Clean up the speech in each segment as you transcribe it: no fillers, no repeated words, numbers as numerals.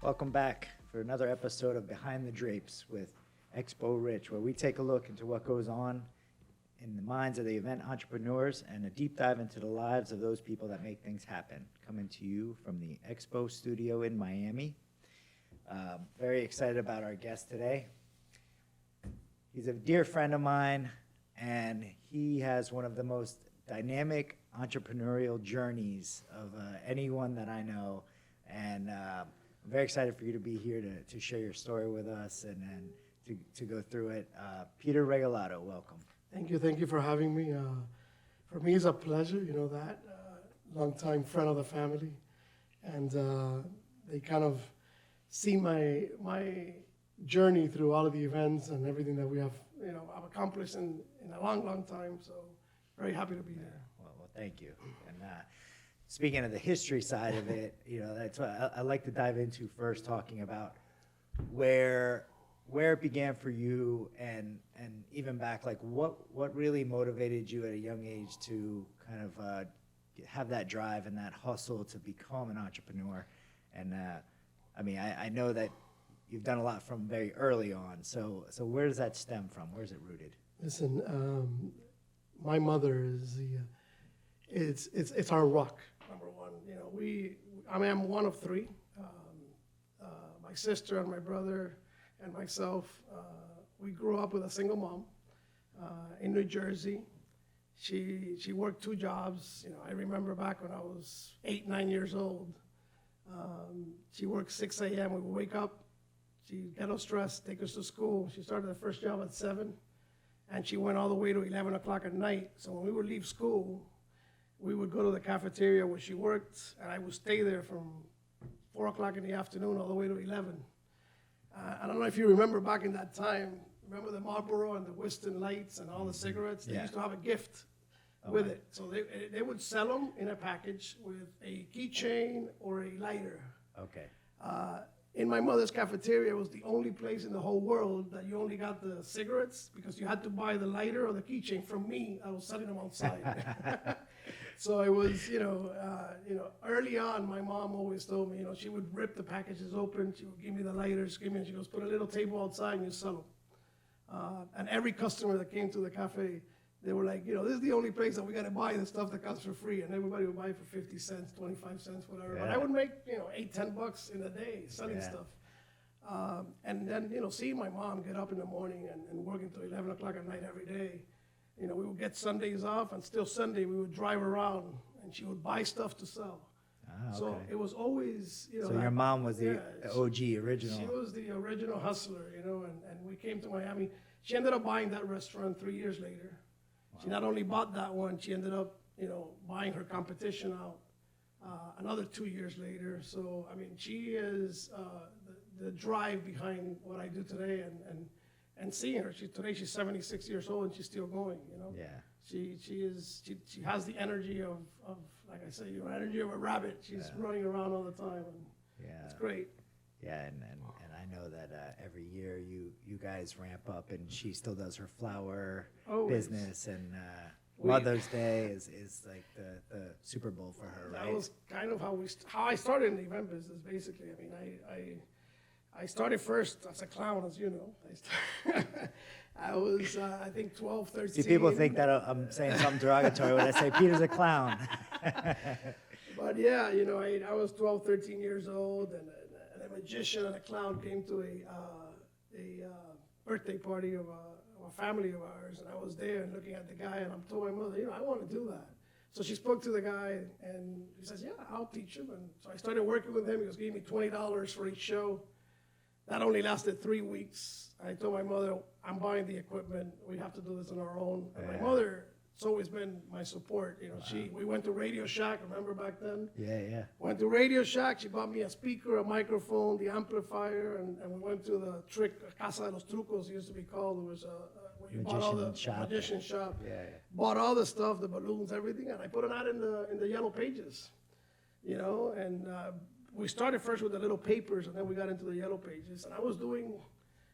Welcome back for another episode of Behind the Drapes with Expo Rich, where we take a look into what goes on in the minds of the event entrepreneurs and a deep dive into the lives of those people that make things happen. Coming to you from the Expo studio in Miami. Very excited about our guest today. He's a dear friend of mine, and he has one of the most dynamic entrepreneurial journeys of anyone that I know. And I'm very excited for you to be here to share your story with us and to go through it. Peter Regalado, welcome. Thank you for having me. For me, it's a pleasure, you know that. Longtime friend of the family. And they kind of see my journey through all of the events and everything that we have, I've accomplished in a long time. So very happy to be there. Well, thank you. And speaking of the history side of it, that's what I like to dive into first, talking about where it began for you and even back, like what really motivated you at a young age to kind of have that drive and that hustle to become an entrepreneur. And I know that you've done a lot from very early on. So where does that stem from? Where's it rooted? Listen, my mother is it's our rock. Number one, I'm one of three. My sister and my brother and myself, we grew up with a single mom in New Jersey. She worked two jobs. I remember back when I was 8, 9 years old. She worked 6 a.m. We would wake up. She'd get us dressed, take us to school. She started her first job at 7, and she went all the way to 11 o'clock at night. So when we would leave school, we would go to the cafeteria where she worked, and I would stay there from 4 o'clock in the afternoon all the way to 11. I don't know if you remember back in that time, remember the Marlboro and the Winston lights and all the cigarettes? They used to have a gift with it. So they would sell them in a package with a keychain or a lighter. Okay. In my mother's cafeteria, it was the only place in the whole world that you only got the cigarettes because you had to buy the lighter or the keychain from me. I was selling them outside. So it was, early on, my mom always told me, she would rip the packages open. She would give me the lighters, and she goes, put a little table outside and you sell them. And every customer that came to the cafe, they were like, this is the only place that we got to buy the stuff that comes for free. And everybody would buy it for 50 cents, 25 cents, whatever. Yeah. But I would make, $8, $10 in a day selling stuff. And then, seeing my mom get up in the morning and work until 11 o'clock at night every day, we would get Sundays off, and still Sunday we would drive around, and she would buy stuff to sell. Okay. So it was always, So your mom was the OG, original. She was the original hustler, and we came to Miami. She ended up buying that restaurant 3 years later. Wow. She not only bought that one, she ended up, buying her competition out another 2 years later. So, she is the drive behind what I do today, and seeing her, today she's 76 years old and she's still going, Yeah. She has the energy of like I say, energy of a rabbit. She's running around all the time, and it's great. Yeah, and I know that every year you guys ramp up, and she still does her flower business, and Mother's Day is like the Super Bowl for her, right? That was kind of how I started in the event business, basically. I started first as a clown, as you know. I was, I think, 12, 13. See, people think that I'm saying something derogatory when I say Peter's a clown. But yeah, I was 12, 13 years old, and a magician and a clown came to a birthday party of a family of ours, and I was there and looking at the guy, and I'm told my mother, I want to do that. So she spoke to the guy, and he says, yeah, I'll teach him. And so I started working with him. He was giving me $20 for each show. That only lasted 3 weeks. I told my mother, I'm buying the equipment. We have to do this on our own. And my mother, it's always been my support. We went to Radio Shack, remember back then? Yeah. Went to Radio Shack. She bought me a speaker, a microphone, the amplifier, and we went to the Casa de los Trucos, it used to be called. It was where you bought all the magician shop. Yeah. Bought all the stuff, the balloons, everything, and I put it out in the yellow pages, and we started first with the little papers, and then we got into the yellow pages. And I was doing,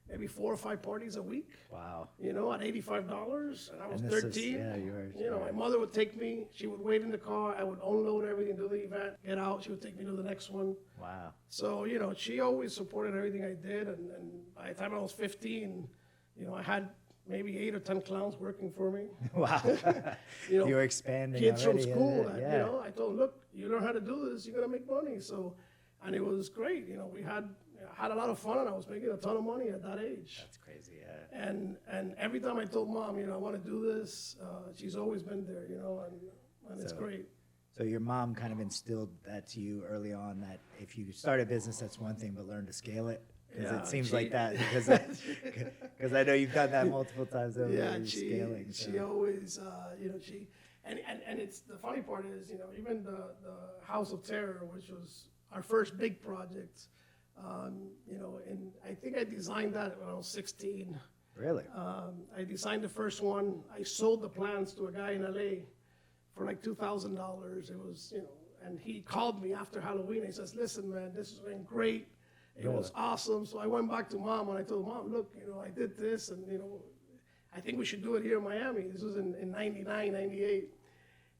maybe 4 or 5 parties a week, Wow. you know, at $85, and I was And this is- 13. yeah, you were- You know, my mother would take me, she would wait in the car, I would unload everything, do the event, get out, she would take me to the next one. Wow. So, you know, she always supported everything I did, and by the time I was 15, you know, I had maybe 8 or 10 clowns working for me. Wow. You know, You were expanding kids from already, school, yeah, that, yeah. you know, I told them, look, you learn how to do this, you're gonna make money. So, and it was great, you know, I had a lot of fun, and I was making a ton of money at that age. That's crazy, yeah. And every time I told mom, you know, I want to do this, she's always been there, you know, and it's So- great. So your mom kind of instilled that to you early on, that if you start a business, that's one thing, but learn to scale it? Because Yeah, it seems she- like that, because I know you've done that multiple times over, Yeah, you're scaling. she so. always, you know, and it's, the funny part is, you know, even the House of Terror, which was our first big project, you know, and I think I designed that when I was 16. Really? I designed the first one. I sold the plans to a guy in LA for like $2,000. It was, you know, and he called me after Halloween. He says, listen, man, this has been great. It was awesome. So I went back to mom and I told mom, look, you know, I did this, and, you know, I think we should do it here in Miami. This was in 99, 98.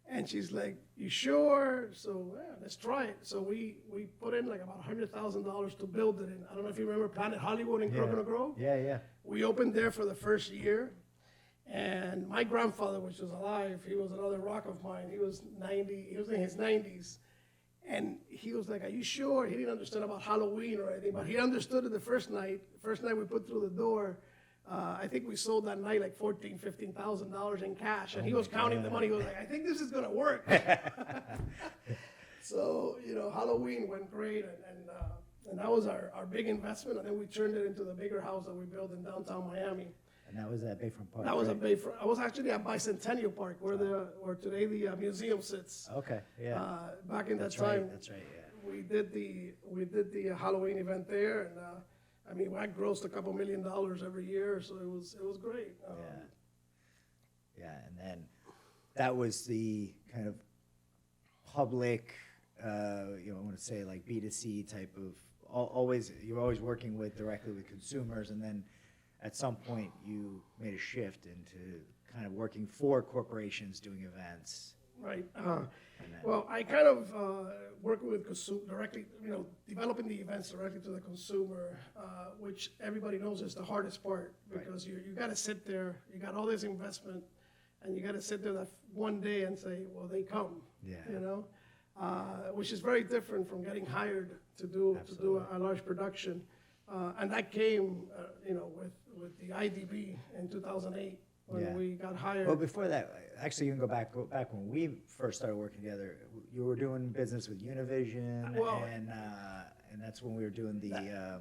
And she's like, you sure? So yeah, let's try it. So we put in like about $100,000 to build it in. I don't know if you remember Planet Hollywood in Coconut Grove. Yeah, yeah. We opened there for the first year. And my grandfather, which was alive, he was another rock of mine. He was 90, he was in his 90s. And he was like, are you sure? He didn't understand about Halloween or anything, but he understood it the first night. First night we put through the door, I think we sold that night like $14,000, $15,000 in cash. And he was counting the money. He was like, I think this is gonna work. So, you know, Halloween went great, and that was our big investment. And then we turned it into the bigger house that we built in downtown Miami. And that was at Bayfront Park, That was right? I was actually at Bicentennial Park, where today the museum sits. Okay, yeah. Back in that That's time, right, that's right, yeah. we did the Halloween event there, and I mean, I grossed a couple $1 million every year, so it was great. Yeah. Yeah, and then that was the kind of public, you know, I want to say like B2C type of, you're always working directly with consumers, and then at some point you made a shift into kind of working for corporations doing events. Right. And then- Well, I kind of working with directly, you know, developing the events directly to the consumer, which everybody knows is the hardest part, because you got to sit there, you got all this investment, and you got to sit there that one day and say, well, they come. Yeah. You know, which is very different from getting hired to do a large production, and that came, you know, with the IDB in 2008 when Yeah. we got hired. Well, before that, actually, you can go back when we first started working together. You were doing business with Univision, Well, and that's when we were doing the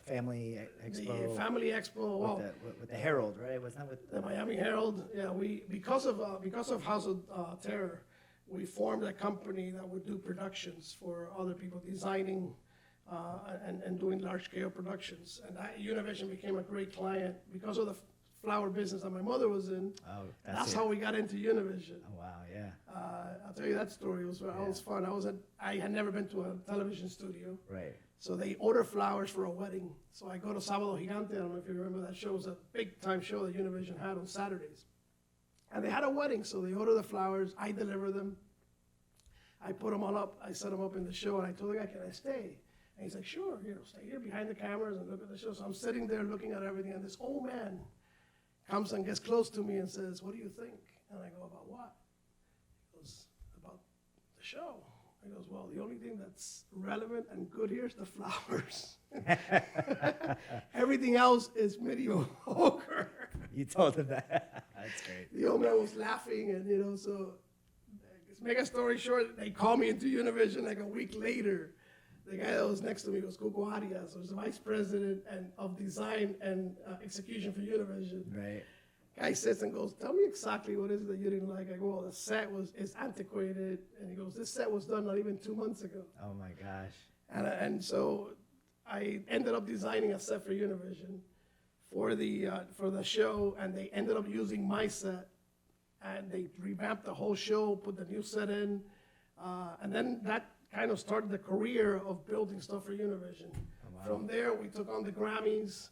Family Expo. The Family Expo. Well, with the Herald, right? Wasn't that with the Miami Herald, yeah, because of House of Terror, we formed a company that would do productions for other people, designing and doing large-scale productions. And Univision became a great client because of the flower business that my mother was in. Oh, That's how we got into Univision. Oh, wow, yeah. I'll tell you that story. It was fun. I had never been to a television studio. Right. So they order flowers for a wedding. So I go to Sábado Gigante. I don't know if you remember that show. It was a big time show that Univision had on Saturdays. And they had a wedding, so they order the flowers. I deliver them. I put them all up. I set them up in the show, and I told the guy, can I stay? And he's like, sure, you know, stay here behind the cameras and look at the show. So I'm sitting there looking at everything, and this old man comes and gets close to me and says, what do you think? And I go, about what? He goes, about the show. He goes, well, the only thing that's relevant and good here is the flowers. Everything else is mediocre. You told him that. That's great. The old man was laughing, and, you know, so to make a story short, they called me into Univision like a week later. The guy that was next to me was Cuba Arias, who was the vice president of design and execution for Univision. Right. Guy sits and goes, tell me exactly what is it that you didn't like. I go, well, the set is antiquated. And he goes, this set was done not even 2 months ago. Oh my gosh. And so I ended up designing a set for Univision for the show, and they ended up using my set, and they revamped the whole show, put the new set in, and then that kind of started the career of building stuff for Univision. Oh, wow. From there, we took on the Grammys.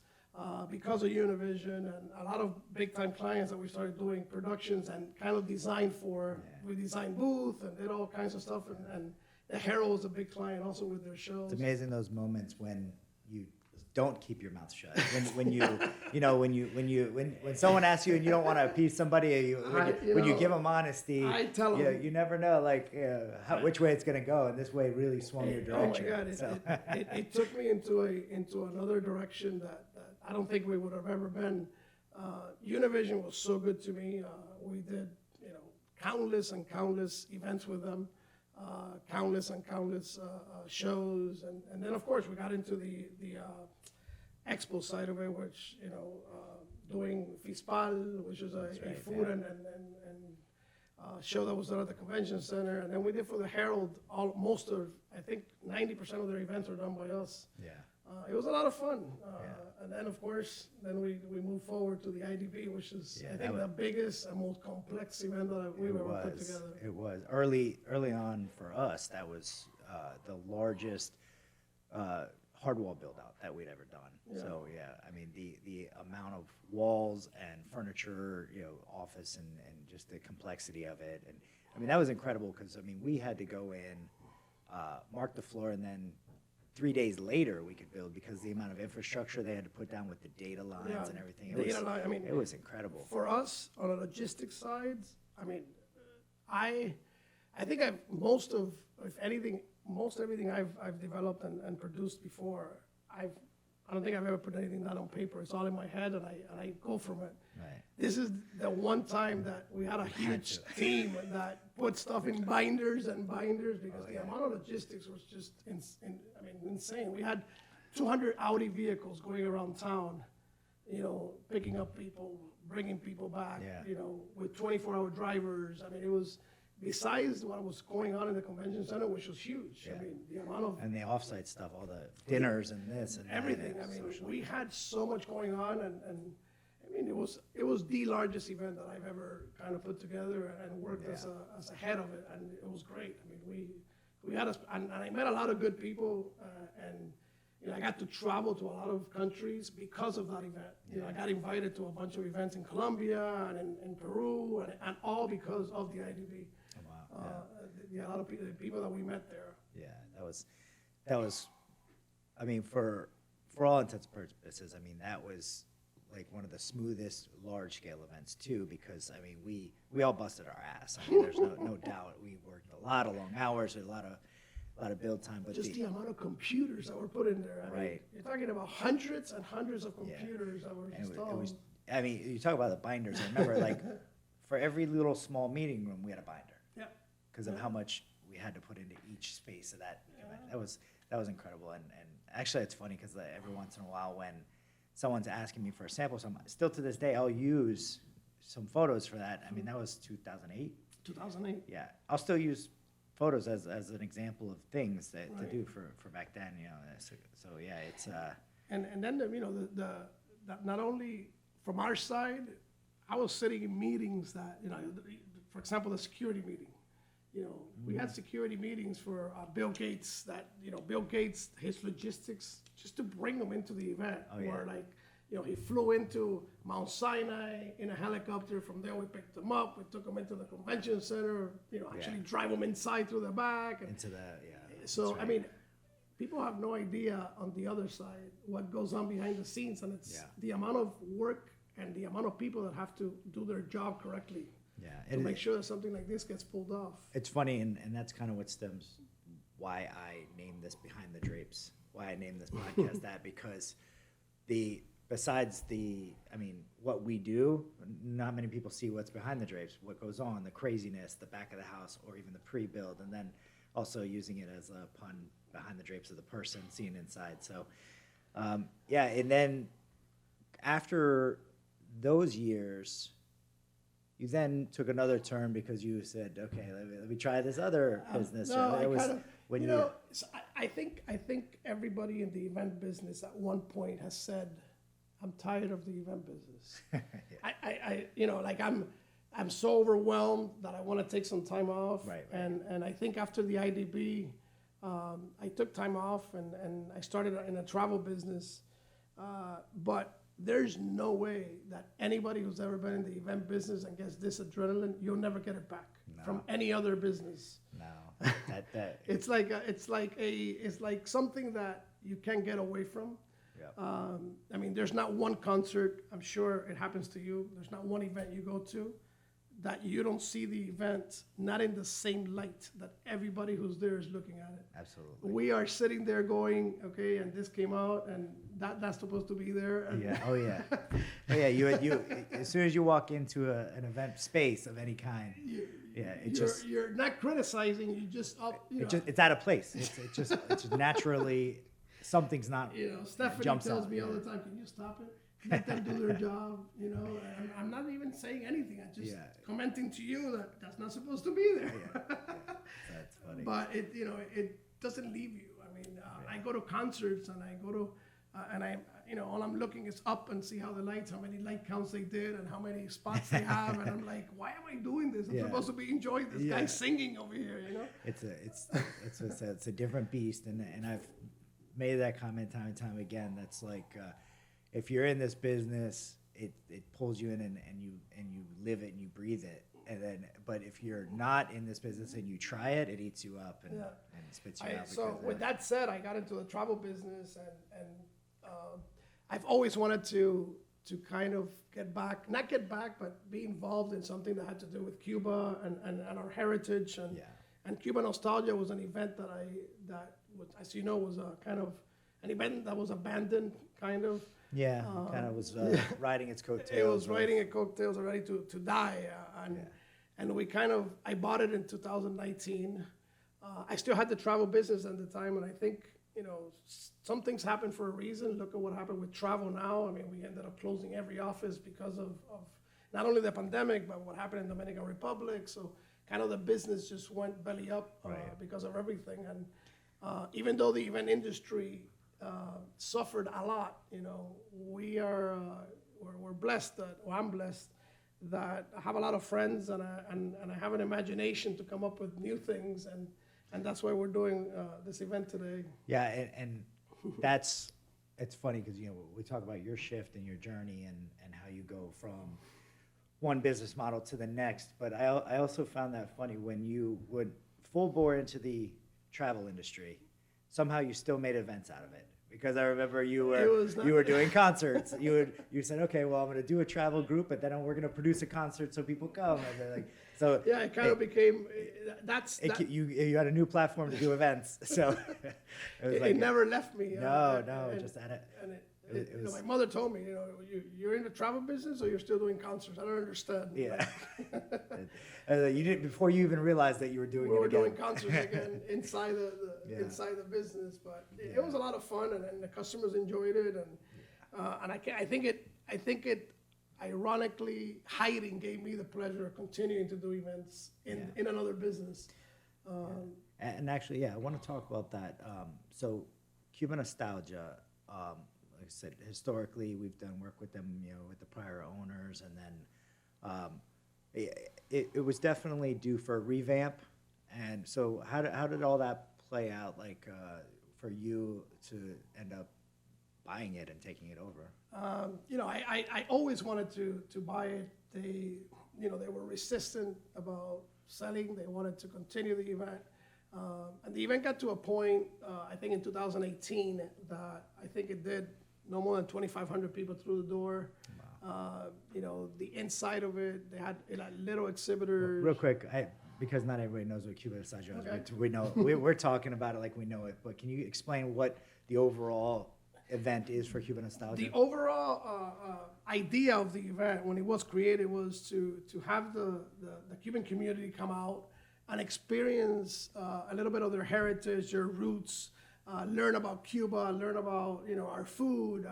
because of Univision and a lot of big-time clients that we started doing productions and kind of designed for. We designed booth and did all kinds of stuff, and the Herald was a big client also with their shows. It's amazing those moments when you don't keep your mouth shut. When when someone asks you and you don't want to appease somebody, when you give them honesty, I tell them. you never know which way it's gonna go, and this way really swung your direction. Oh my God! It took me into another direction that I don't think we would have ever been. Univision was so good to me. We did countless and countless events with them. Countless and countless shows, and then of course we got into the expo side of it, which doing Fispal, which is a food and show that was done at the convention center, and then we did for the Herald. Most of, I think 90% of their events are done by us. Yeah. It was a lot of fun, and then of course, then we moved forward to the IDB, which is I think the biggest and most complex event that we've ever put together. It was early on for us. That was the largest hard wall build out that we'd ever done. Yeah. So I mean the amount of walls and furniture, office and just the complexity of it, and I mean that was incredible because I mean we had to go in, mark the floor, and then 3 days later we could build because the amount of infrastructure they had to put down with the data lines and everything. It was incredible. For us on the logistics side, I mean, I think most everything I've developed and produced before, I don't think I've ever put anything down on paper. It's all in my head, and I go from it. Right. This is the one time that we had a huge team that put stuff in binders because the amount of logistics was just insane. We had 200 Audi vehicles going around town, picking up people, bringing people back, with 24-hour drivers. I mean, it was, besides what was going on in the convention center, which was huge. I mean, the amount of... And the offsite stuff, all the dinners and this and everything. that. I mean, we had so much going on, and I mean, it was the largest event that I've ever kind of put together and worked as a head of it, and it was great. I mean, we had and I met a lot of good people, and I got to travel to a lot of countries because of that event. I got invited to a bunch of events in Colombia and in Peru, and all because of the IDB. Wow. A lot of people that we met there. Yeah, that was. I mean, for all intents and purposes, I mean that was like one of the smoothest large scale events too, because I mean we all busted our ass. I mean, there's no doubt. We worked a lot of long hours, a lot of build time, but just the amount of computers that were put in there. I mean, you're talking about hundreds and hundreds of computers that were installed. I mean, you talk about the binders. I remember like for every little small meeting room, we had a binder. Because of how much we had to put into each space of that event. That was incredible. And actually, it's funny because every once in a while when someone's asking me for a sample, still to this day, I'll use some photos for that. I mean, that was 2008. 2008. Yeah, I'll still use photos as an example of things to do for back then. So yeah, it's. And then the not only from our side, I was sitting in meetings that for example, the security meeting. We had security meetings for Bill Gates. Bill Gates, his logistics, just to bring them into the event. Or he flew into Mount Sinai in a helicopter. From there, we picked him up. We took him into the convention center. Actually drive him inside through the back. So I mean, people have no idea on the other side what goes on behind the scenes, and it's the amount of work and the amount of people that have to do their job correctly. To make sure that something like this gets pulled off. It's funny, and that's kind of what stems why I named this Behind the Drapes, why I named this podcast that, because besides what we do, not many people see what's behind the drapes, what goes on, the craziness, the back of the house, or even the pre-build, and then also using it as a pun behind the drapes of the person seen inside. So, and then after those years, you then took another turn because you said, "Okay, let me try this other business." I think everybody in the event business at one point has said, "I'm tired of the event business." I'm so overwhelmed that I want to take some time off. Right. And I think after the IDB, I took time off and I started in a travel business, but there's no way that anybody who's ever been in the event business and gets this adrenaline, you'll never get it back from any other business. No, that It's like something that you can't get away from. yeah. I mean, there's not one concert, I'm sure it happens to you, there's not one event you go to that you don't see the event not in the same light that everybody who's there is looking at it. Absolutely. We are sitting there going, okay, and this came out, and that's supposed to be there. And Yeah. Oh yeah. Oh yeah. You as soon as you walk into an event space of any kind, you're not criticizing, you just it's out of place. It's just naturally something's not. Stephanie jumps tells out, me all yeah. the time, can you stop it? Let them do their job, and I'm not even saying anything. I'm just commenting to you that that's not supposed to be there. That's funny. But it doesn't leave you. I mean, I go to concerts and I go to, and I, all I'm looking is up and see how many light counts they did and how many spots they have, and I'm like, why am I doing this? I'm supposed to be enjoying this guy singing over here, It's a different beast, and I've made that comment time and time again. That's like. If you're in this business, it pulls you in and you live it and you breathe it. But if you're not in this business and you try it, it eats you up and spits you out. So with that said, I got into the travel business and I've always wanted to kind of not get back, but be involved in something that had to do with Cuba and our heritage. And Cuba Nostalgia was an event that was, as you know, was a kind of an event that was abandoned, kind of. Yeah, kind of was riding its coattails. It was riding its coattails, ready to die. And I bought it in 2019. I still had the travel business at the time, and I think, some things happen for a reason. Look at what happened with travel now. I mean, we ended up closing every office because of not only the pandemic, but what happened in Dominican Republic. So kind of the business just went belly up because of everything. And even though the event industry suffered a lot, we're blessed I'm blessed that I have a lot of friends and I have an imagination to come up with new things, and that's why we're doing this event today. Yeah, and it's funny because we talk about your shift and your journey and how you go from one business model to the next, but I also found that funny when you would full bore into the travel industry. Somehow you still made events out of it, because I remember you were doing concerts. You said, okay, well, I'm going to do a travel group, but then we're going to produce a concert so people come. And they're like, so yeah, it kind of became you had a new platform to do events, so it never left me. Just at it. And my mother told me, you're in the travel business or you're still doing concerts. I don't understand. Yeah. You didn't before you even realized that you were doing it again. We were doing concerts again inside the business, but it was a lot of fun, and the customers enjoyed it, and I think it ironically hiding gave me the pleasure of continuing to do events in another business. And actually, I want to talk about that. So, Cuba Nostalgia. Like I said, historically, we've done work with them, with the prior owners, and then it was definitely due for a revamp. And so, how did all that play out? Like for you to end up buying it and taking it over? I always wanted to buy it. They were resistant about selling. They wanted to continue the event. And the event got to a point, I think in 2018, that I think it did no more than 2,500 people through the door. Wow. The inside of it, they had little exhibitors. Real quick, because not everybody knows what Cuba Nostalgia is. Okay. We know we're talking about it like we know it. But can you explain what the overall event is for Cuba Nostalgia? The overall idea of the event when it was created was to have the Cuban community come out and experience a little bit of their heritage, their roots, learn about Cuba, learn about our food,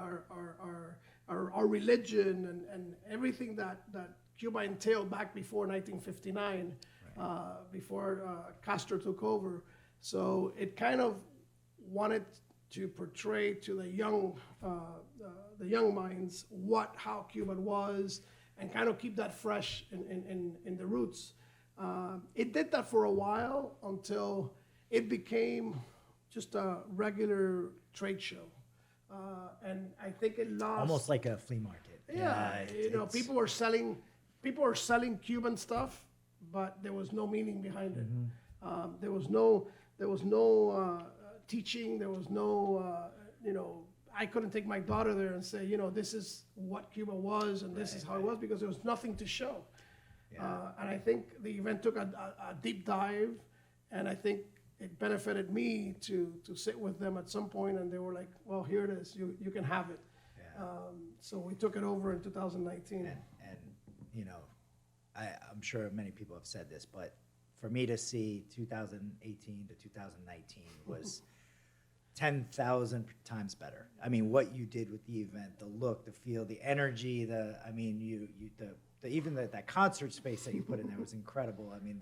our religion, and everything that Cuba entailed back before 1959, before Castro took over. So it kind of wanted to portray to the young minds how Cuba was, and kind of keep that fresh in the roots. It did that for a while until it became just a regular trade show. and I think it lost. Almost like a flea market. Yeah, it's- people were selling Cuban stuff, but there was no meaning behind it. There was no teaching. There was no, I couldn't take my daughter there and say, this is what Cuba was and this is how it was, because there was nothing to show. Yeah. And I think the event took a deep dive, and I think it benefited me to sit with them at some point, and they were like, well, here it is, you can have it. Yeah. So we took it over in 2019. And I'm sure many people have said this, but for me to see 2018 to 2019 was 10,000 times better. I mean, what you did with the event, the look, the feel, the energy, even that concert space that you put in there was incredible. I mean,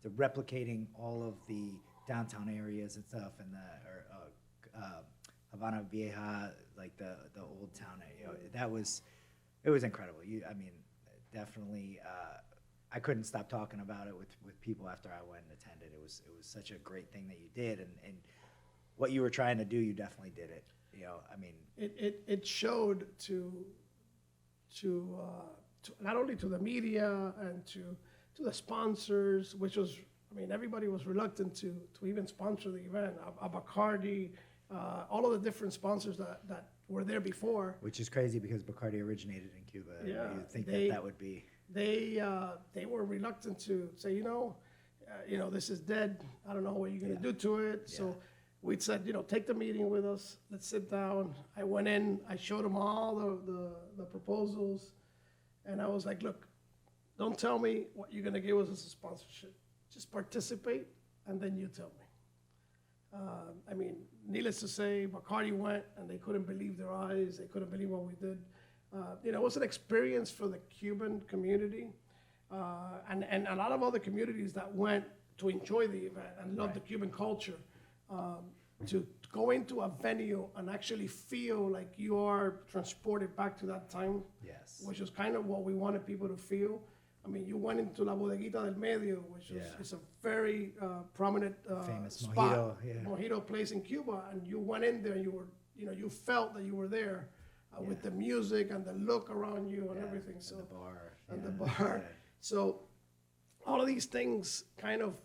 the replicating all of the downtown areas and stuff, and Havana Vieja, like the old town, it was incredible. Definitely, I couldn't stop talking about it with people after I went and attended. It was such a great thing that you did, and what you were trying to do, you definitely did it. It showed to not only to the media and to the sponsors, which was, everybody was reluctant to even sponsor the event. Bacardi, all of the different sponsors that were there before. Which is crazy because Bacardi originated in Cuba. Yeah, You'd think that would be. They were reluctant to say, this is dead. I don't know what you're going to do to it. Yeah. So we said, take the meeting with us. Let's sit down. I went in. I showed them all the proposals, and I was like, look, don't tell me what you're going to give us as a sponsorship. Just participate, and then you tell me. Needless to say, Bacardi went, and they couldn't believe their eyes. They couldn't believe what we did. It was an experience for the Cuban community, and a lot of other communities that went to enjoy the event and love the Cuban culture. To go into a venue and actually feel like you are transported back to that time, Yes. which was kind of what we wanted people to feel. You went into La Bodeguita del Medio, which is a very prominent Famous spot, mojito, mojito place in Cuba, and you went in there and you felt that you were there with the music and the look around you and everything. So and the bar. the bar. Yeah. So all of these things kind of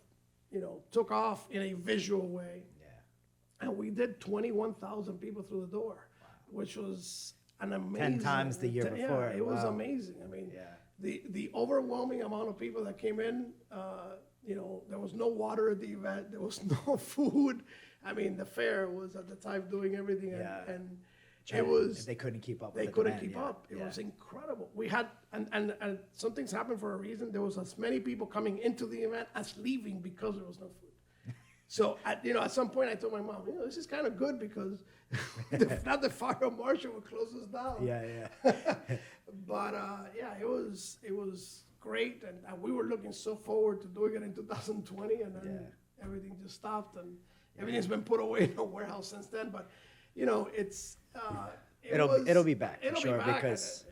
took off in a visual way. And we did 21,000 people through the door, which was an amazing. 10 times the year before. Yeah, it was Wow. amazing. The overwhelming amount of people that came in, there was no water at the event, there was no food. The fair was at the time doing everything, and it was. They couldn't keep up. They with the couldn't demand, keep up. It was incredible. We had, and some things happened for a reason. There was as many people coming into the event as leaving because there was no food. So, at some point I told my mom, this is kind of good because not the fire marshal would close us down. Yeah. But it was great, and we were looking so forward to doing it in 2020, and then everything just stopped, and everything's been put away in a warehouse since then. But it's It'll be back for it'll sure be back, because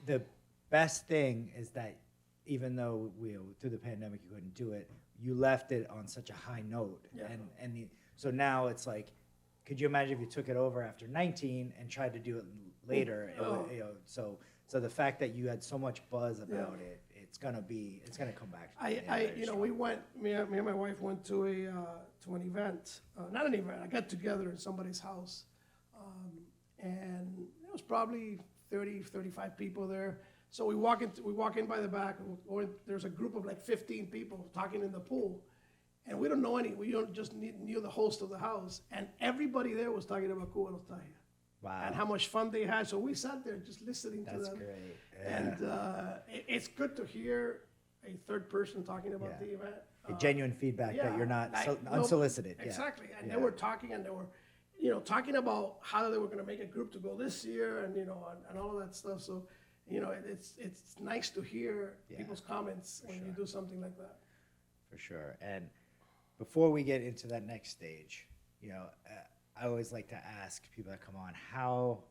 the best thing is that even though through the pandemic you couldn't do it, you left it on such a high note, so now it's like, could you imagine if you took it over after 19 and tried to do it later? So the fact that you had so much buzz about it, it's gonna come back. We went. Me and my wife went to an event, not an event. I got together in somebody's house, and there was probably 30, 35 people there. So we walk in by the back, or there's a group of like 15 people talking in the pool, and we don't know any. We just knew the host of the house, and everybody there was talking about Cuba Nostalgia. Wow. And how much fun they had. So we sat there just listening to them. That's great. Yeah. And it's good to hear a third person talking about the event. Genuine feedback that you're not unsolicited. Exactly. And they were talking, and they were, talking about how they were going to make a group to go this year, and and all of that stuff. So, it's nice to hear people's comments when you do something like that. For sure. And before we get into that next stage, I always like to ask people that come on, how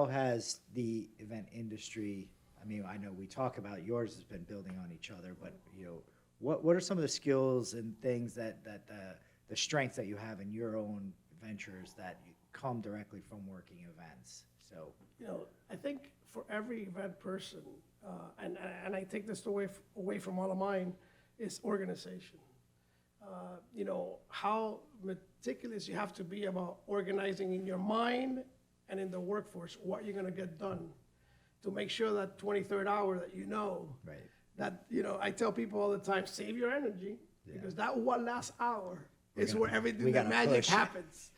has the event industry, I know we talk about yours has been building on each other, but what are some of the skills and things that the strengths that you have in your own ventures that come directly from working events. So, I think for every event person, and I take this away from all of mine, is organization. How meticulous you have to be about organizing in your mind and in the workforce what you're going to get done to make sure that 23rd hour that right. that, I tell people all the time, save your energy, because that one last hour is where everything, the magic happens.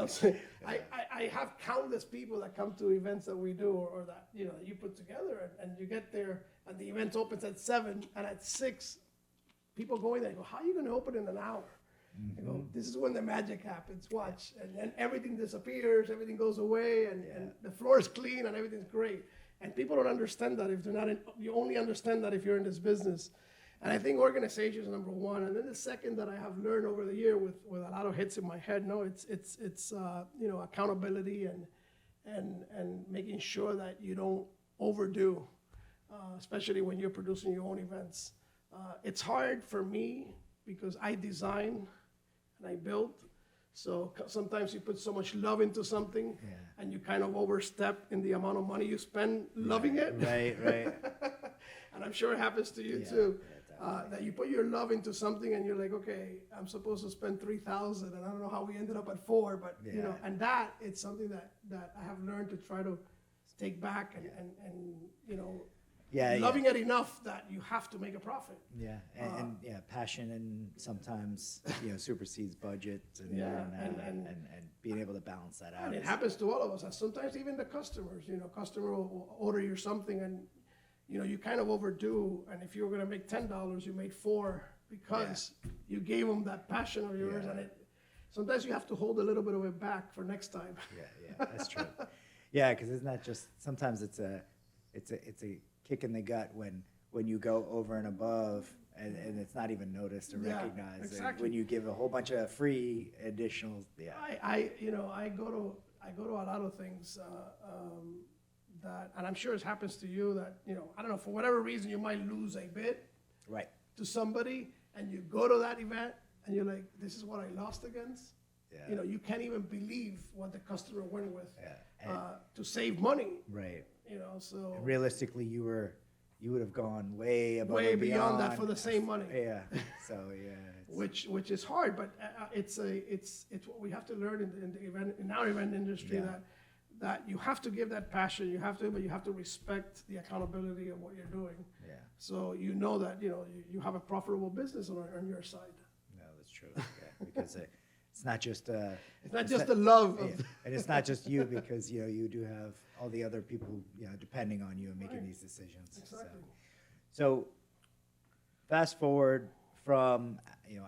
So I have countless people that come to events that we do or that, you put together, and you get there and the event opens at 7, and at 6, people go in there and go, how are you going to open in an hour? I go, this is when the magic happens, watch. And then everything disappears, everything goes away, and the floor is clean and everything's great. And people don't understand that if they're not in, you only understand that if you're in this business. And I think organization is number one. And then the second that I have learned over the year with a lot of hits in my head, it's accountability and making sure that you don't overdo, especially when you're producing your own events. It's hard for me because I design and I build. So sometimes you put so much love into something and you kind of overstep in the amount of money you spend loving it. Right. And I'm sure it happens to you too. That you put your love into something and you're like, okay, I'm supposed to spend $3,000 and I don't know how we ended up at 4, but and that it's something that I have learned to try to take back and loving it enough that you have to make a profit. And passion and sometimes supersedes budget and being able to balance that out. And it happens to all of us. And sometimes even the customers, customer will order you something and you kind of overdo, and if you were going to make $10, you made $4 because you gave them that passion of yours, and sometimes you have to hold a little bit of it back for next time. That's true. Because isn't that just sometimes it's a kick in the gut when you go over and above and it's not even noticed or recognized. Exactly. When you give a whole bunch of free additional. I go to a lot of things. That, and I'm sure it happens to you that, I don't know, for whatever reason, you might lose a bid to somebody, and you go to that event, and you're like, this is what I lost against. You can't even believe what the customer went with to save money. Right. So. And realistically, you would have gone way above way and beyond that for the same money. So Which is hard, but it's what we have to learn in our event industry that you have to give that passion, but you have to respect the accountability of what you're doing. So that you have a profitable business on your side. No, that's true. Because it's not just the love, and it's not just you, because you do have all the other people depending on you and making these decisions. Exactly. So fast forward from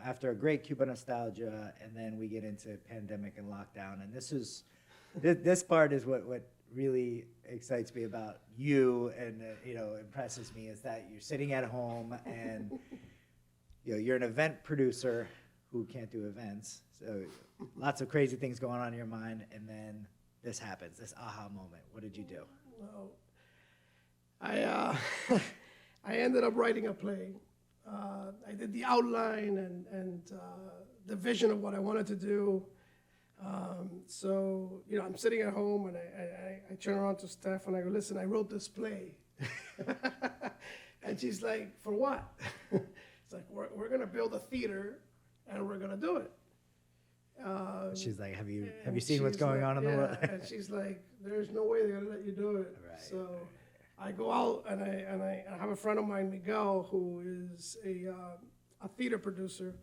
after a great Cuba Nostalgia, and then we get into pandemic and lockdown, and this part is what really excites me about you and impresses me, is that you're sitting at home and you're an event producer who can't do events, so lots of crazy things going on in your mind, and then this happens, this aha moment. What did you do? Well, I ended up writing a play. I did the outline and the vision of what I wanted to do. So, I'm sitting at home and I turn around to Steph and I go, listen, I wrote this play. And she's like, for what? It's like, we're going to build a theater and we're going to do it. She's like, have you seen what's going on in the world? And she's like, there's no way they're going to let you do it. So I go out and I have a friend of mine, Miguel, who is a theater producer.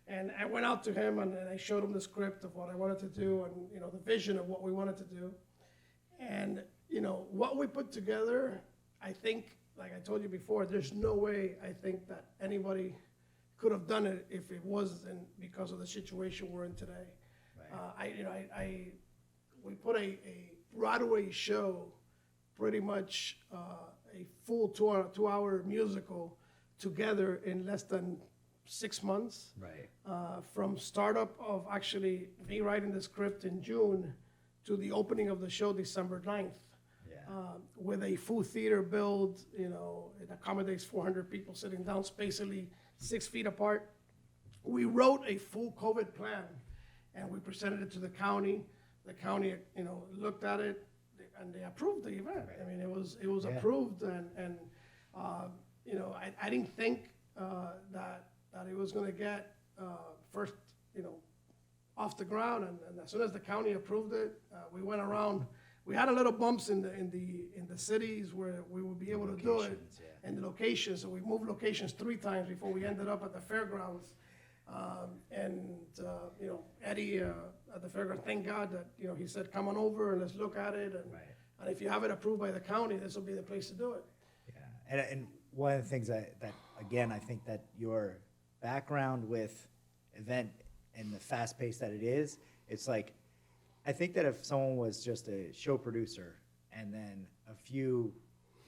And I went out to him and I showed him the script of what I wanted to do and, the vision of what we wanted to do. And, what we put together, I think, like I told you before, there's no way I think that anybody could have done it if it wasn't because of the situation we're in today. We put a Broadway show, pretty much a full 2-hour musical together in less than 6 months. From startup of actually me writing the script in June to the opening of the show December 9th. With a full theater build, it accommodates 400 people sitting down spacily 6 feet apart. We wrote a full COVID plan, and we presented it to the county. The county, looked at it, and they approved the event. I mean, it was approved, and I didn't think that it was going to get first, off the ground, and as soon as the county approved it, we went around. We had a little bumps in the cities where we would be able to do it, and the locations. So we moved locations 3 times before we ended up at the fairgrounds. Eddie at the fairgrounds, thank God that he said, come on over and let's look at it, and if you have it approved by the county, this will be the place to do it. Yeah, and one of the things that again, I think that your background with event and the fast pace that it is, it's like, I think that if someone was just a show producer and then a few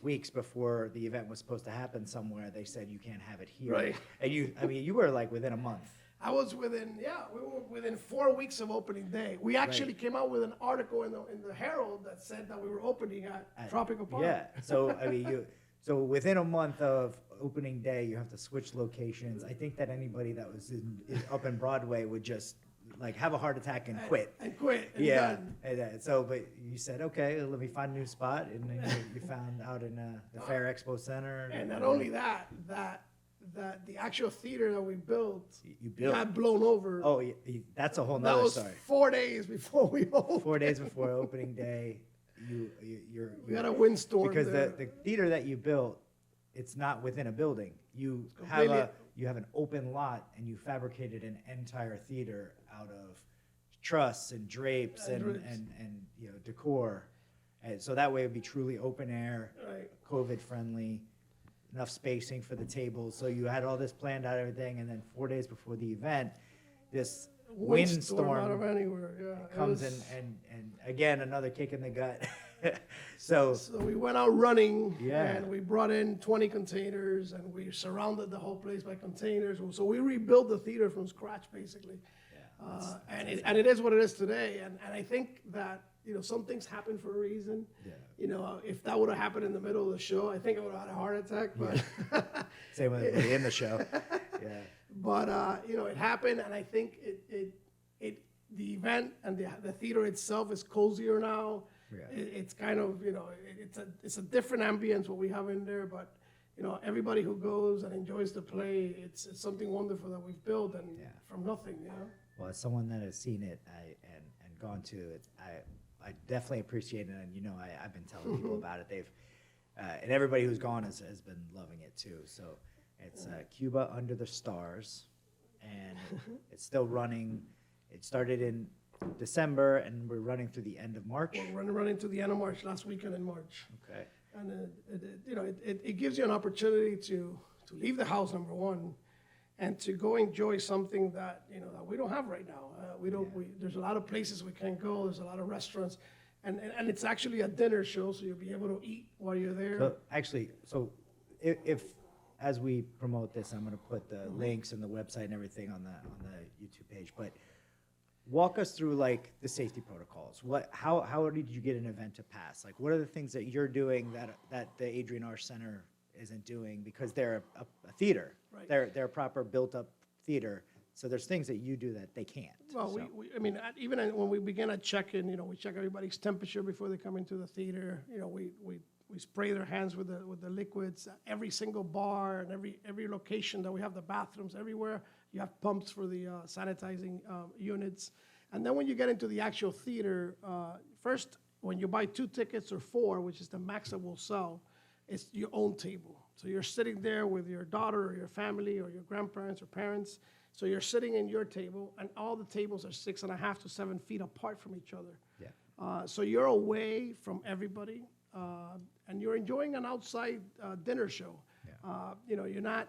weeks before the event was supposed to happen somewhere, they said you can't have it here. Right. And you were like within a month. I was we were within 4 weeks of opening day. We actually came out with an article in the Herald that said that we were opening at Tropical Park. Yeah, so I mean, so within a month of opening day, you have to switch locations. I think that anybody that was up in Broadway would just like have a heart attack and quit. And quit. And Yeah. done. And, so, but you said, okay, let me find a new spot, and then you found out in the Fair Expo Center. And not only that the actual theater that we built, You built. got blown over. Oh, that's a whole that nother was story. 4 days before we opened. 4 days before opening day, We had a windstorm because there. the theater that you built, it's not within a building. You Completely. have an open lot, and you fabricated an entire theater out of truss and drapes And and decor, and so that way it'd be truly open air, Right. COVID friendly, enough spacing for the tables. So you had all this planned out, everything, and then 4 days before the event, this Windstorm out of windstorm anywhere. Yeah, it comes was- and again another kick in the gut. So So we went out running, Yeah. and we brought in 20 containers, and we surrounded the whole place by containers. So we rebuilt the theater from scratch, basically. And it is what it is today. And I think that some things happen for a reason. Yeah. If that would have happened in the middle of the show, I think I would have had a heart attack. But same with in the show. Yeah. but it happened, and I think the event and the theater itself is cozier now. Yeah. It's kind of it's a different ambience what we have in there, but everybody who goes and enjoys the play, it's something wonderful that we've built and from nothing. Well, as someone that has seen it and gone to it, I definitely appreciate it, and I've been telling people about it. They've and everybody who's gone has been loving it too. So it's Cuba Under the Stars, and it's still running. It started in December, and we're running through the end of March. We're running to the end of March, last weekend in March. Okay. And it gives you an opportunity to leave the house, number one, and to go enjoy something that that we don't have right now. There's a lot of places we can go. There's a lot of restaurants, and it's actually a dinner show, so you'll be able to eat while you're there. So actually, if as we promote this, I'm going to put the links and the website and everything on the YouTube page. But walk us through like the safety protocols. How did you get an event to pass? Like, what are the things that you're doing that the Adrian R. Center isn't doing, because they're a theater. Right. They're a proper built up theater. So there's things that you do that they can't. Well, So- even when we begin a check-in, we check everybody's temperature before they come into the theater. We spray their hands with the liquids. Every single bar and every location that we have the bathrooms everywhere, you have pumps for the sanitizing units. And then when you get into the actual theater, first, when you buy 2 tickets or 4, which is the max that we'll sell, it's your own table. So you're sitting there with your daughter or your family or your grandparents or parents. So you're sitting in your table, and all the tables are 6.5 to 7 feet apart from each other. Yeah. So you're away from everybody, and you're enjoying an outside dinner show. Yeah.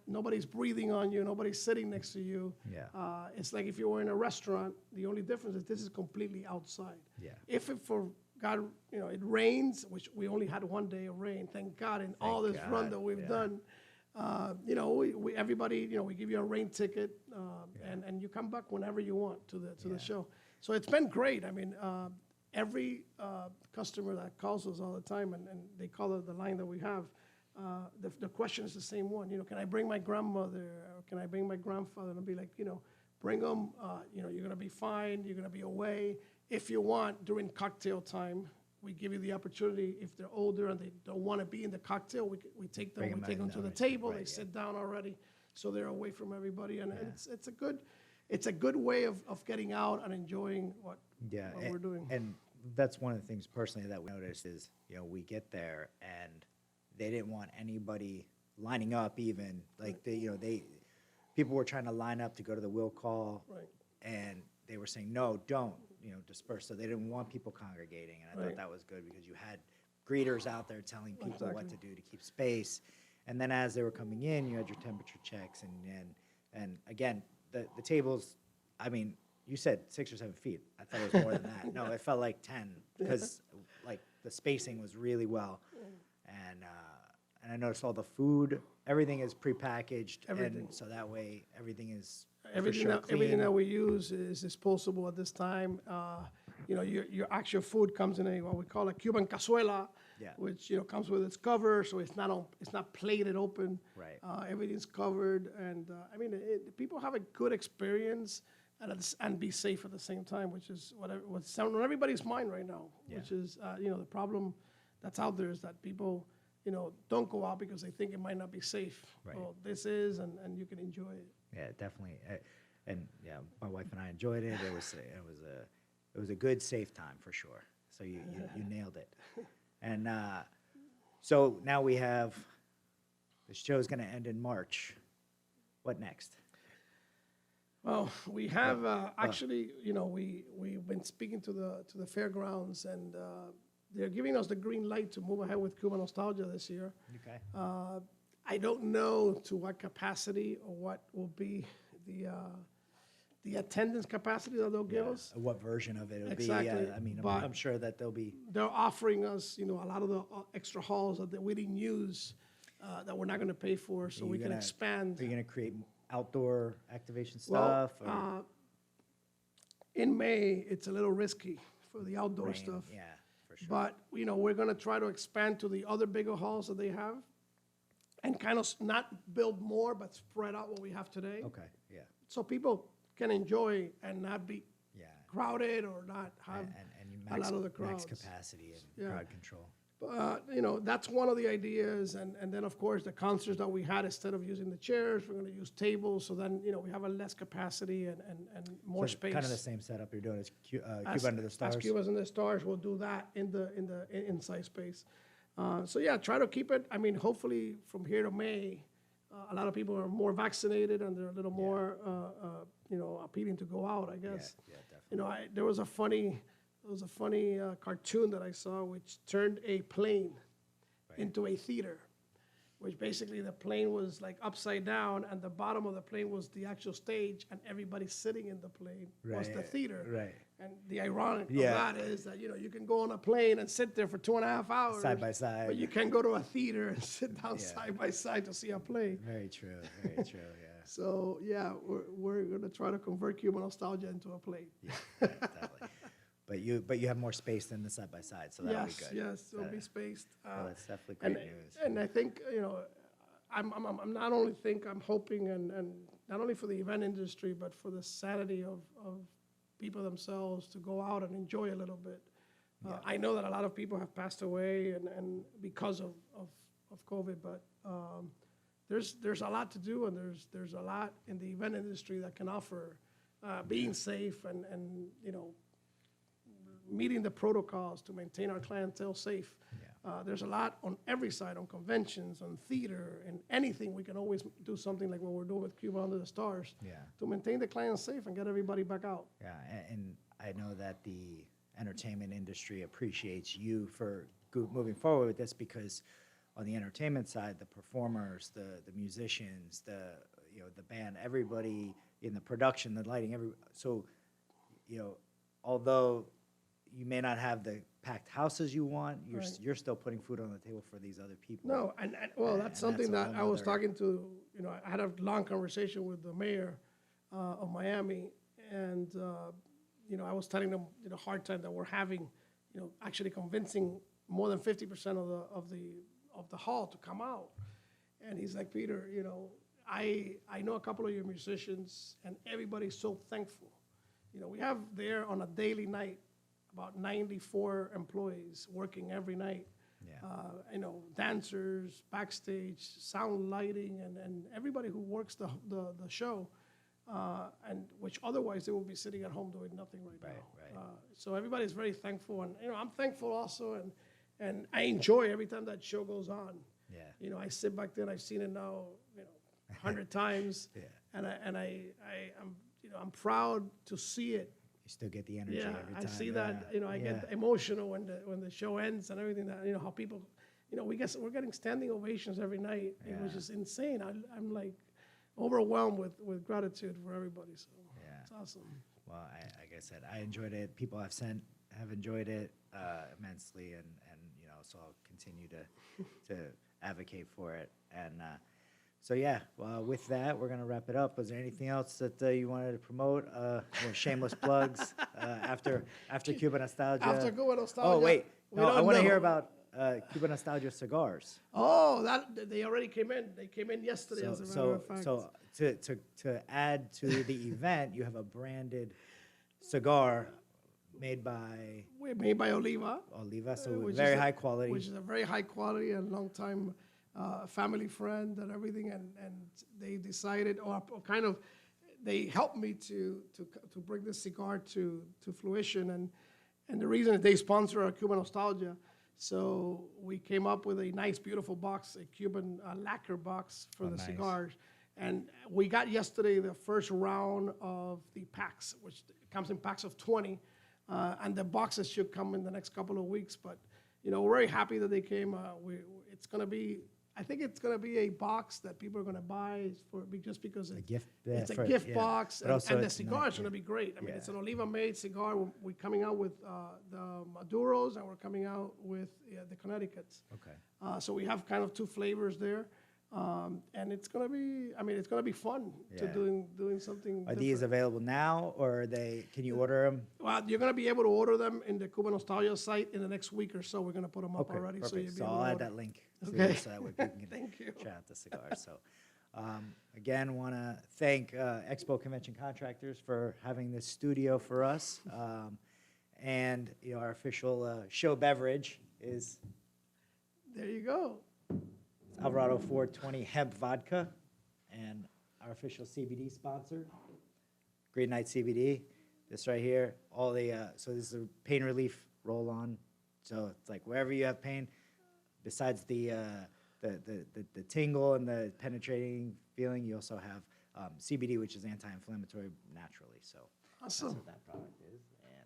Nobody's breathing on you, nobody's sitting next to you. Yeah. It's like if you were in a restaurant. The only difference is this is completely outside. Yeah. If it for God, it rains, which we only had 1 day of rain, thank God, in all this run God, that we've yeah. done. Everybody, we give you a rain ticket, and you come back whenever you want to the show. So it's been great. I mean, every customer that calls us all the time, and they call it the line that we have, the question is the same one. Can I bring my grandmother, or can I bring my grandfather? And I'll be like, bring them. You know, you're gonna be fine. You're gonna be away. If you want, during cocktail time, we give you the opportunity. If they're older and they don't want to be in the cocktail, we take them. Bring We take them to the already. table. Right, They yeah. sit down already, so they're away from everybody. And it's a good way of getting out and enjoying what we're doing. And that's one of the things personally that we noticed is, you know, we get there and they didn't want anybody lining up even. Like, people were trying to line up to go to the will call. Right. And they were saying, no, don't, disperse. So they didn't want people congregating. And I Right. thought that was good because you had greeters out there telling people what to Exactly. do to keep space. And then as they were coming in, you had your temperature checks. And again, the tables, I mean, you said 6 or 7 feet. I thought it was more than that. No, it felt like 10 because like the spacing was really well. And I noticed all the food, everything is prepackaged. Everything. And so that way everything is for Everything sure that, clean. everything that we use is disposable at this time. Your actual food comes in what we call a Cuban cazuela, Yeah. which comes with its cover, so it's not plated open. Right. Everything's covered, and people have a good experience and be safe at the same time, which is what's on everybody's mind right now. Yeah. Which is the problem that's out there is that people don't go out because they think it might not be safe. Right. Well, this is, and you can enjoy it. Yeah, definitely. And yeah, my wife and I enjoyed it. It was a good, safe time for sure. So you nailed it. And so now we have, the show's going to end in March. What next? Well, we have actually, we've been speaking to the fairgrounds, and they're giving us the green light to move ahead with Cuba Nostalgia this year. Okay. I don't know to what capacity or what will be the attendance capacity that they'll give us. What version of it will Exactly, be? Yeah, I mean, but- I'm sure that there'll be. They're offering us, a lot of the extra halls that we didn't use, that we're not going to pay for, so we can expand. Are you going to create outdoor activation Well, stuff? Or in May, it's a little risky for the outdoor rain? stuff. Yeah, for sure. But, we're gonna try to expand to the other bigger halls that they have and kind of not build more, but spread out what we have today. Okay, yeah, So people can enjoy and not be yeah. crowded or not have And you a lot of the max crowds. capacity and Yeah. crowd control. That's one of the ideas. And then, of course, the concerts that we had, instead of using the chairs, we're gonna use tables. So then, we have a less capacity and more So space. Kind of the same setup you're doing as Cuba As- Under the Stars. As Cubas and the Stars, we'll do that in the inside space. So yeah, try to keep it. I mean, hopefully from here to May, a lot of people are more vaccinated and they're a little more, appealing to go out, I guess. Yeah, definitely. There was a funny cartoon that I saw which turned a plane into a theater, which basically the plane was like upside down and the bottom of the plane was the actual stage and everybody sitting in the plane was the Right, theater. right. And the ironic Yeah. of that is that, you can go on a plane and sit there for 2.5 hours. Side by side. But you can't go to a theater and sit down Yeah. side by side to see a play. Very true, very true, yeah. So, yeah, we're going to try to convert Cuba Nostalgia into a play. Yeah, definitely. But you have more space than the side by side, so that'll be good. Yes, it'll be That- spaced. Well, that's definitely and, great news. And I think, I'm hoping and not only for the event industry, but for the sanity of people themselves to go out and enjoy a little bit. I know that a lot of people have passed away and because of COVID, but there's a lot to do and there's a lot in the event industry that can offer being safe and meeting the protocols to maintain our clientele safe. There's a lot on every side, on conventions, on theater, and anything. We can always do something like what we're doing with Cuba Under the Stars Yeah. to maintain the clients safe and get everybody back out. Yeah, and I know that the entertainment industry appreciates you for moving forward with this because on the entertainment side, the performers, the musicians, the band, everybody in the production, the lighting, so although you may not have the packed houses you want, you're still putting food on the table for these other people. No, and that's something a that whole I was nother- talking to, I had a long conversation with the mayor of Miami, and, I was telling them, hard time that we're having, actually convincing more than 50% of the hall to come out. And he's like, Peter, I know a couple of your musicians, and everybody's so thankful. We have there on a daily night about 94 employees working every night. Yeah. Dancers, backstage, sound lighting, and everybody who works the show, and which otherwise they will be sitting at home doing nothing right now. Right. So everybody's very thankful, and I'm thankful also, and I enjoy every time that show goes on. Yeah. I sit back there, and I've seen it now, 100 times, Yeah. and I'm proud to see it. You still get the energy Yeah, every time. I see that. I get emotional when the show ends and everything. That how people, we're getting standing ovations every night, which is insane. I'm like overwhelmed with gratitude for everybody. So it's awesome. Well, like I said, I enjoyed it. People I've sent have enjoyed it immensely, and so I'll continue to advocate for it. And so well, with that, we're gonna wrap it up. Was there anything else that you wanted to promote? More shameless plugs after Cuba Nostalgia. After Cuba Nostalgia. Oh wait, no, I want to hear know. about Cuba Nostalgia cigars. Oh, they already came in. They came in yesterday, as a matter of fact. So to add to the event, you have a branded cigar made by Made by Oliva. So which very is high quality. Which is a very high quality and long time family friend and everything, and they decided, or kind of, they helped me to bring this cigar to fruition, and the reason is they sponsor our Cuba Nostalgia, so we came up with a nice, beautiful box, a Cuban lacquer box for the nice. cigars, and we got yesterday the first round of the packs, which comes in packs of 20, and the boxes should come in the next couple of weeks, but we're very happy that they came. It's going to be, I think it's going to be a box that people are going to buy just because it's a gift box, and the cigar is going to be great. I mean, it's an Oliva-made cigar. We're coming out with the Maduros, and we're coming out with the Connecticut's. Okay. So we have kind of two flavors there. And it's gonna be fun to doing something. Are these available now, or can you order them? Well, you're gonna be able to order them in the Cuba Nostalgia site in the next week or so. We're gonna put them up already, perfect. so you'll be So able I'll to add order. that link. Okay. So that we can Thank you. try out the cigars. So, again, want to thank Expo Convention Contractors for having this studio for us, and our official show beverage is There you go. Alvarado 420 hemp vodka, and our official CBD sponsor, Green Night CBD. This right here, all the so this is a pain relief roll-on. So it's like wherever you have pain, besides the tingle and the penetrating feeling, you also have CBD, which is anti-inflammatory naturally. So Awesome. that's what that product is. And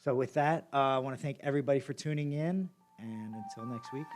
so with that, I want to thank everybody for tuning in, and until next week.